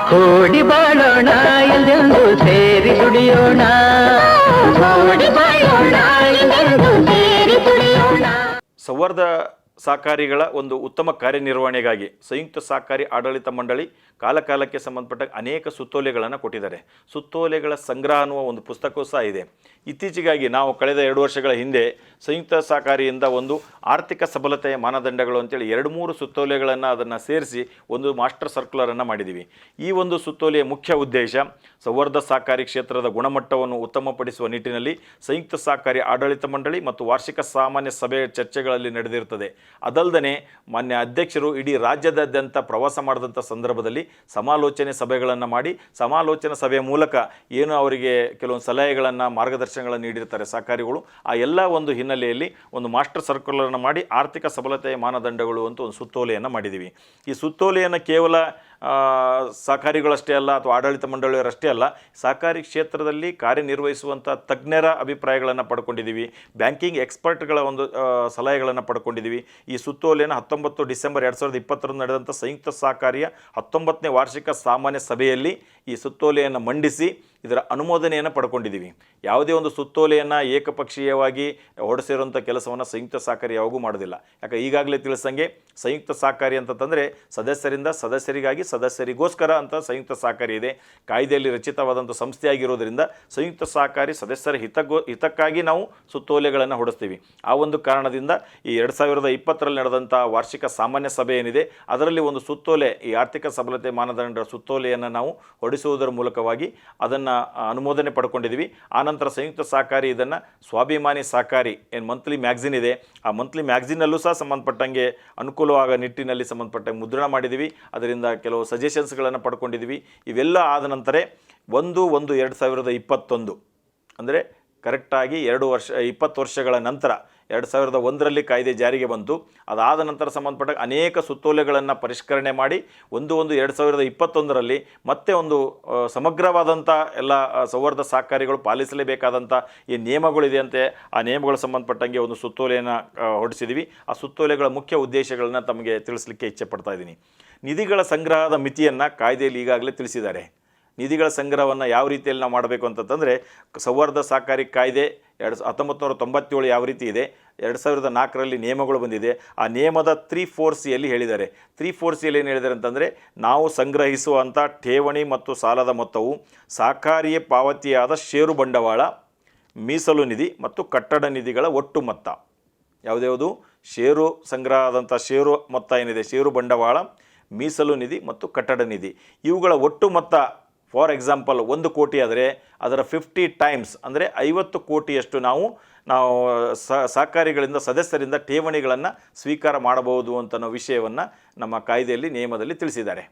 ಕೂಡಿ ಬಾಳೋಣ ಎಲ್ಲೆಂದು ಸೇರಿ ದುಡಿಯೋಣ, ಕೂಡಿ ಬಾಳೋಣ ಎಲ್ಲೆಂದು ಸೇರಿ ದುಡಿಯೋಣ. ಸಂವರ್ಧ ಸಹಕಾರಿಗಳ ಒಂದು ಉತ್ತಮ ಕಾರ್ಯನಿರ್ವಹಣೆಗಾಗಿ ಸಂಯುಕ್ತ ಸಹಕಾರಿ ಆಡಳಿತ ಮಂಡಳಿ ಕಾಲಕಾಲಕ್ಕೆ ಸಂಬಂಧಪಟ್ಟ ಅನೇಕ ಸುತ್ತೋಲೆಗಳನ್ನು ಕೊಟ್ಟಿದ್ದಾರೆ. ಸುತ್ತೋಲೆಗಳ ಸಂಗ್ರಹ ಅನ್ನುವ ಒಂದು ಪುಸ್ತಕವೂ ಸಹ ಇದೆ. ಇತ್ತೀಚೆಗಾಗಿ ನಾವು ಕಳೆದ 2 ವರ್ಷಗಳ ಹಿಂದೆ ಸಂಯುಕ್ತ ಸಹಕಾರಿಯಿಂದ ಒಂದು ಆರ್ಥಿಕ ಸಬಲತೆಯ ಮಾನದಂಡಗಳು ಅಂತೇಳಿ 2-3 ಸುತ್ತೋಲೆಗಳನ್ನು ಅದನ್ನು ಸೇರಿಸಿ ಒಂದು ಮಾಸ್ಟರ್ ಸರ್ಕ್ಯುಲರನ್ನು ಮಾಡಿದ್ದೀವಿ. ಈ ಒಂದು ಸುತ್ತೋಲೆಯ ಮುಖ್ಯ ಉದ್ದೇಶ ಸಂವರ್ಧ ಸಹಕಾರಿ ಕ್ಷೇತ್ರದ ಗುಣಮಟ್ಟವನ್ನು ಉತ್ತಮಪಡಿಸುವ ನಿಟ್ಟಿನಲ್ಲಿ ಸಂಯುಕ್ತ ಸಹಕಾರಿ ಆಡಳಿತ ಮಂಡಳಿ ಮತ್ತು ವಾರ್ಷಿಕ ಸಾಮಾನ್ಯ ಸಭೆಯ ಚರ್ಚೆಗಳಲ್ಲಿ ನಡೆದಿರುತ್ತದೆ. ಅದಲ್ಲದೆ ಮಾನ್ಯ ಅಧ್ಯಕ್ಷರು ಇಡೀ ರಾಜ್ಯದಾದ್ಯಂತ ಪ್ರವಾಸ ಮಾಡಿದಂಥ ಸಂದರ್ಭದಲ್ಲಿ ಸಮಾಲೋಚನೆ ಸಭೆಗಳನ್ನು ಮಾಡಿ ಸಮಾಲೋಚನಾ ಸಭೆಯ ಮೂಲಕ ಏನು ಅವರಿಗೆ ಕೆಲವೊಂದು ಸಲಹೆಗಳನ್ನು ಮಾರ್ಗದರ್ಶನಗಳನ್ನು ನೀಡಿರ್ತಾರೆ ಸಹಕಾರಿಗಳು. ಆ ಎಲ್ಲ ಒಂದು ಹಿನ್ನೆಲೆಯಲ್ಲಿ ಒಂದು ಮಾಸ್ಟರ್ ಸರ್ಕ್ಯುಲರನ್ನು ಮಾಡಿ ಆರ್ಥಿಕ ಸಬಲತೆಯ ಮಾನದಂಡಗಳು ಅಂತ ಒಂದು ಸುತ್ತೋಲೆಯನ್ನು ಮಾಡಿದ್ದೀವಿ. ಈ ಸುತ್ತೋಲೆಯನ್ನು ಕೇವಲ ಸಹಕಾರಿಗಳಷ್ಟೇ ಅಲ್ಲ ಅಥವಾ ಆಡಳಿತ ಮಂಡಳಿಯವರಷ್ಟೇ ಅಲ್ಲ, ಸಹಕಾರಿ ಕ್ಷೇತ್ರದಲ್ಲಿ ಕಾರ್ಯನಿರ್ವಹಿಸುವಂಥ ತಜ್ಞರ ಅಭಿಪ್ರಾಯಗಳನ್ನು ಪಡ್ಕೊಂಡಿದ್ದೀವಿ, ಬ್ಯಾಂಕಿಂಗ್ ಎಕ್ಸ್ಪರ್ಟ್ಗಳ ಒಂದು ಸಲಹೆಗಳನ್ನು ಪಡ್ಕೊಂಡಿದ್ದೀವಿ. ಈ ಸುತ್ತೋಲೆಯನ್ನು 19 ಡಿಸೆಂಬರ್ 2020 ನಡೆದಂಥ ಸಂಯುಕ್ತ ಸಹಕಾರಿಯ 19ನೇ ವಾರ್ಷಿಕ ಸಾಮಾನ್ಯ ಸಭೆಯಲ್ಲಿ ಈ ಸುತ್ತೋಲೆಯನ್ನು ಮಂಡಿಸಿ ಇದರ ಅನುಮೋದನೆಯನ್ನು ಪಡ್ಕೊಂಡಿದ್ದೀವಿ. ಯಾವುದೇ ಒಂದು ಸುತ್ತೋಲೆಯನ್ನು ಏಕಪಕ್ಷೀಯವಾಗಿ ಹೊರಡಿಸಿರುವಂಥ ಕೆಲಸವನ್ನು ಸಂಯುಕ್ತ ಸಹಕಾರಿ ಯಾವಾಗೂ ಮಾಡೋದಿಲ್ಲ. ಯಾಕೆ ಈಗಾಗಲೇ ತಿಳಿಸಂಗೆ ಸಂಯುಕ್ತ ಸಹಕಾರಿ ಅಂತಂದರೆ ಸದಸ್ಯರಿಂದ ಸದಸ್ಯರಿಗಾಗಿ ಸದಸ್ಯರಿಗೋಸ್ಕರ ಅಂತ ಸಂಯುಕ್ತ ಸಹಕಾರಿ ಇದೆ. ಕಾಯ್ದೆಯಲ್ಲಿ ರಚಿತವಾದಂಥ ಸಂಸ್ಥೆಯಾಗಿರೋದ್ರಿಂದ ಸಂಯುಕ್ತ ಸಹಕಾರಿ ಸದಸ್ಯರ ಹಿತಕ್ಕಾಗಿ ನಾವು ಸುತ್ತೋಲೆಗಳನ್ನು ಹೊರಡಿಸ್ತೀವಿ. ಆ ಒಂದು ಕಾರಣದಿಂದ ಈ 2020ರಲ್ಲಿ ನಡೆದಂಥ ವಾರ್ಷಿಕ ಸಾಮಾನ್ಯ ಸಭೆ ಏನಿದೆ ಅದರಲ್ಲಿ ಒಂದು ಸುತ್ತೋಲೆ, ಈ ಆರ್ಥಿಕ ಸಬಲತೆ ಮಾನದಂಡ ಸುತ್ತೋಲೆಯನ್ನು ನಾವು ಹೊರಡಿಸುವುದರ ಮೂಲಕವಾಗಿ ಅದನ್ನು ಅನುಮೋದನೆ ಪಡ್ಕೊಂಡಿದ್ದೀವಿ. ಆನಂತರ ಸಂಯುಕ್ತ ಸಹಕಾರಿ ಇದನ್ನು ಸ್ವಾಭಿಮಾನಿ ಸಹಕಾರಿ ಏನು ಮಂತ್ಲಿ ಮ್ಯಾಗ್ಝಿನ್ ಇದೆ, ಆ ಮಂತ್ಲಿ ಮ್ಯಾಗ್ಝಿನ್ನಲ್ಲೂ ಸಹ ಸಂಬಂಧಪಟ್ಟಂಗೆ ಅನುಕೂಲವಾಗೋ ನಿಟ್ಟಿನಲ್ಲಿ ಸಂಬಂಧಪಟ್ಟ ಮುದ್ರಣ ಮಾಡಿದ್ದೀವಿ. ಅದರಿಂದ ಕೆಲವು ಸಜೆಷನ್ಸ್ಗಳನ್ನು ಪಡ್ಕೊಂಡಿದ್ದೀವಿ. ಇವೆಲ್ಲ ಆದ ನಂತರ 1/1/2021 ಅಂದರೆ ಕರೆಕ್ಟಾಗಿ 20 ವರ್ಷಗಳ ನಂತರ 2001ರಲ್ಲಿ ಕಾಯ್ದೆ ಜಾರಿಗೆ ಬಂತು. ಅದಾದ ನಂತರ ಸಂಬಂಧಪಟ್ಟ ಅನೇಕ ಸುತ್ತೋಲೆಗಳನ್ನು ಪರಿಷ್ಕರಣೆ ಮಾಡಿ 1/1/2021ರಲ್ಲಿ ಮತ್ತೆ ಒಂದು ಸಮಗ್ರವಾದಂಥ ಎಲ್ಲ ಸಂವರ್ಧ ಸಹಕಾರಿಗಳು ಪಾಲಿಸಲೇಬೇಕಾದಂಥ ಈ ನಿಯಮಗಳಿದೆಯಂತೆ ಆ ನಿಯಮಗಳು ಸಂಬಂಧಪಟ್ಟಂಗೆ ಒಂದು ಸುತ್ತೋಲೆಯನ್ನು ಹೊರಡಿಸಿದ್ದೀವಿ. ಆ ಸುತ್ತೋಲೆಗಳ ಮುಖ್ಯ ಉದ್ದೇಶಗಳನ್ನು ತಮಗೆ ತಿಳಿಸಲಿಕ್ಕೆ ಇಚ್ಛೆ ಪಡ್ತಾ ಇದ್ದೀನಿ. ನಿಧಿಗಳ ಸಂಗ್ರಹದ ಮಿತಿಯನ್ನು ಕಾಯ್ದೆಯಲ್ಲಿ ಈಗಾಗಲೇ ತಿಳಿಸಿದ್ದಾರೆ. ನಿಧಿಗಳ ಸಂಗ್ರಹವನ್ನು ಯಾವ ರೀತಿಯಲ್ಲಿ ನಾವು ಮಾಡಬೇಕು ಅಂತಂದರೆ ಸಂವರ್ಧ ಸಹಕಾರಿ ಕಾಯ್ದೆ 1997 ಯಾವ ರೀತಿ ಇದೆ, 2004ರಲ್ಲಿ ನಿಯಮಗಳು ಬಂದಿದೆ. ಆ ನಿಯಮದ 3(4)ಯಲ್ಲಿ ಹೇಳಿದ್ದಾರೆ. 3(4)ಯಲ್ಲಿ ಏನು ಹೇಳಿದ್ದಾರೆ ಅಂತಂದರೆ, ನಾವು ಸಂಗ್ರಹಿಸುವಂಥ ಠೇವಣಿ ಮತ್ತು ಸಾಲದ ಮೊತ್ತವು ಸಹಕಾರಿಯ ಪಾವತಿಯಾದ ಷೇರು ಬಂಡವಾಳ, ಮೀಸಲು ನಿಧಿ ಮತ್ತು ಕಟ್ಟಡ ನಿಧಿಗಳ ಒಟ್ಟು ಮೊತ್ತ. ಯಾವುದ್ಯಾವುದು ಷೇರು ಸಂಗ್ರಹದಂಥ ಷೇರು ಮೊತ್ತ ಏನಿದೆ, ಷೇರು ಬಂಡವಾಳ, ಮೀಸಲು ನಿಧಿ ಮತ್ತು ಕಟ್ಟಡ ನಿಧಿ, ಇವುಗಳ ಒಟ್ಟು ಮೊತ್ತ ಫಾರ್ ಎಕ್ಸಾಂಪಲ್ 1 ಕೋಟಿ ಆದರೆ ಅದರ 50 ಟೈಮ್ಸ್ ಅಂದರೆ 50 ಕೋಟಿಯಷ್ಟು ನಾವು ಸಹಕಾರಿಗಳಿಂದ ಸದಸ್ಯರಿಂದ ಠೇವಣಿಗಳನ್ನು ಸ್ವೀಕಾರ ಮಾಡಬಹುದು ಅಂತ ವಿಷಯವನ್ನು ನಮ್ಮ ಕಾಯ್ದೆಯಲ್ಲಿ ನಿಯಮದಲ್ಲಿ ತಿಳಿಸಿದ್ದಾರೆ.